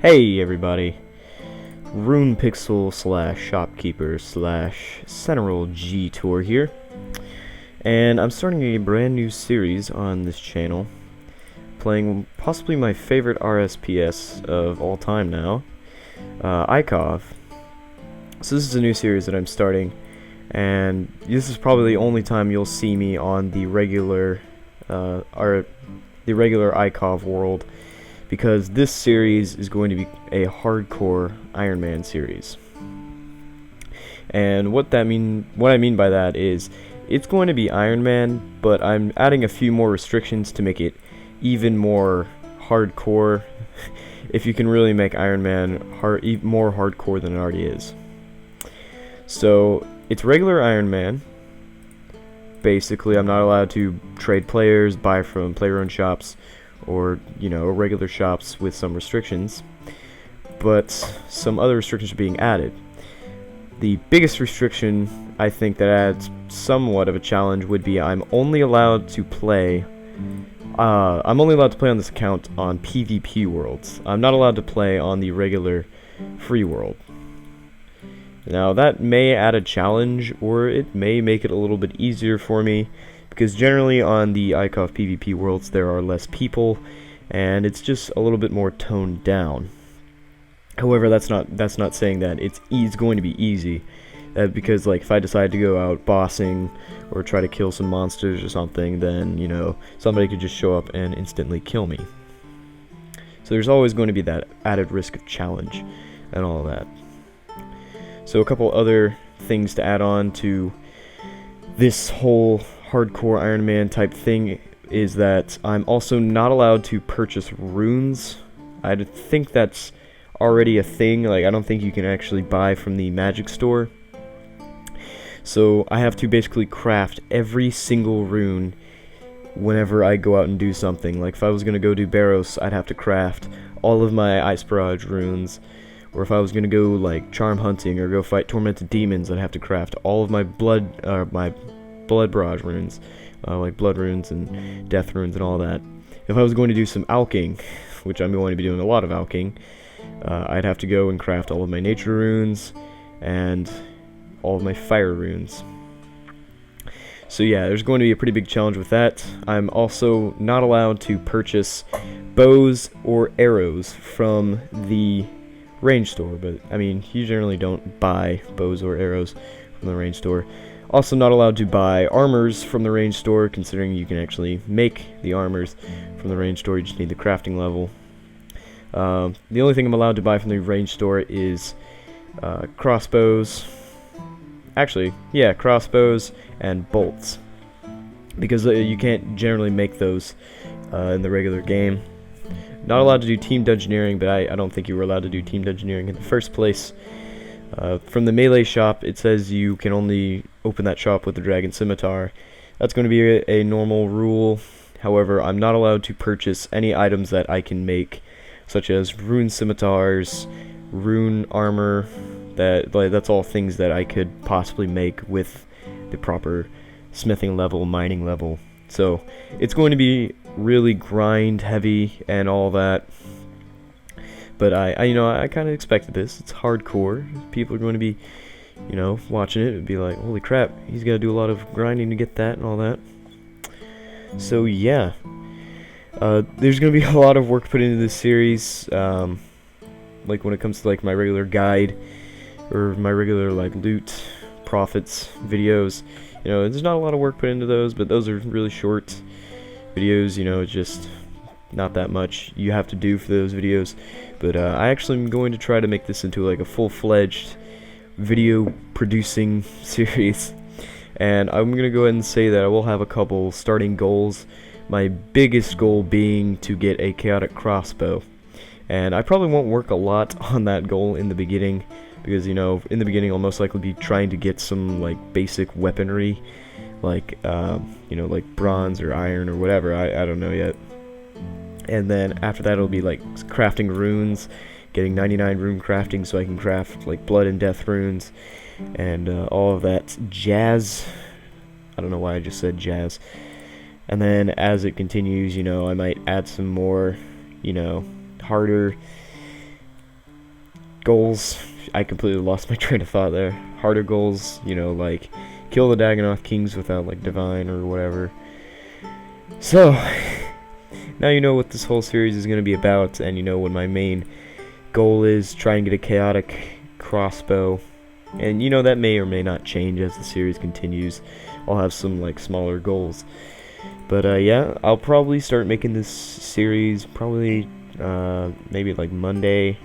Hey everybody, Rune Pixel slash Shopkeeper slash Central G Tour here, and I'm starting a brand new series on this channel, playing possibly my favorite RSPS of all time now, Ikov. So this is a new series that I'm starting, and this is probably the only time you'll see me on the regular Ikov world, because this series is going to be a hardcore Iron Man series. And what I mean by that is it's going to be Iron Man, but I'm adding a few more restrictions to make it even more hardcore, if you can really make Iron Man more hardcore than it already is. So it's regular Iron Man. Basically, I'm not allowed to trade players, buy from player-owned shops, or, regular shops with some restrictions, but some other restrictions are being added. The biggest restriction, I think, that adds somewhat of a challenge would be I'm only allowed to play on this account on PvP worlds. I'm not allowed to play on the regular free world. Now, that may add a challenge, or it may make it a little bit easier for me, because generally on the Ikov PvP worlds there are less people, and it's just a little bit more toned down. However, that's not saying that it's going to be easy, because like if I decide to go out bossing or try to kill some monsters or something, then somebody could just show up and instantly kill me. So there's always going to be that added risk of challenge and all that. So a couple other things to add on to this whole hardcore Iron Man type thing is that I'm also not allowed to purchase runes. I think that's already a thing. Like, I don't think you can actually buy from the magic store. So I have to basically craft every single rune whenever I go out and do something. Like if I was going to go do Barrows, I'd have to craft all of my Ice Barrage runes. Or if I was going to go like charm hunting or go fight tormented demons, I'd have to craft all of my blood barrage runes, like blood runes and death runes and all that. If I was going to do some alching, which I'm going to be doing a lot of alching, I'd have to go and craft all of my nature runes and all of my fire runes. So yeah, there's going to be a pretty big challenge with that. I'm also not allowed to purchase bows or arrows from the range store, but I mean, you generally don't buy bows or arrows from the range store. Also not allowed to buy armors from the range store, considering you can actually make the armors from the range store. You just need the crafting level. The only thing I'm allowed to buy from the range store is crossbows. Actually, yeah, crossbows and bolts, because you can't generally make those in the regular game. Not allowed to do team dungeoneering, but I don't think you were allowed to do team dungeoneering in the first place. From the melee shop, it says you can only open that shop with the dragon scimitar. That's going to be a normal rule. However, I'm not allowed to purchase any items that I can make, such as rune scimitars, rune armor. That's all things that I could possibly make with the proper smithing level, mining level. So it's going to be really grind heavy and all that. But I kind of expected this. It's hardcore. People are going to be, watching it and be like, holy crap, he's got to do a lot of grinding to get that and all that. So yeah, there's going to be a lot of work put into this series. Like when it comes to like my regular guide or my regular like loot profits videos, there's not a lot of work put into those, but those are really short videos. It's just not that much you have to do for those videos. But I actually am going to try to make this into like a full-fledged video producing series, and I'm going to go ahead and say that I will have a couple starting goals. My biggest goal being to get a chaotic crossbow, and I probably won't work a lot on that goal in the beginning, because in the beginning I'll most likely be trying to get some like basic weaponry, like like bronze or iron or whatever. I don't know yet. And then after that it'll be like crafting runes, getting 99 rune crafting so I can craft like blood and death runes and all of that jazz. I don't know why I just said jazz. And then as it continues, I might add some more, harder goals, I completely lost my train of thought there. Harder goals, you know, like kill the Dagonoth Kings without like Divine or whatever. So, now you know what this whole series is going to be about, and you know what my main goal is, try and get a chaotic crossbow. And you know that may or may not change as the series continues. I'll have some like smaller goals. But yeah, I'll probably start making this series probably maybe like Monday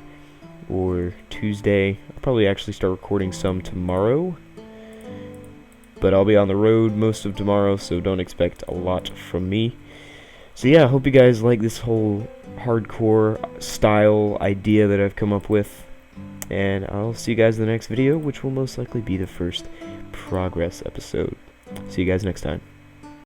or Tuesday. I'll probably actually start recording some tomorrow. But I'll be on the road most of tomorrow, so don't expect a lot from me. So yeah, I hope you guys like this whole hardcore style idea that I've come up with. And I'll see you guys in the next video, which will most likely be the first progress episode. See you guys next time.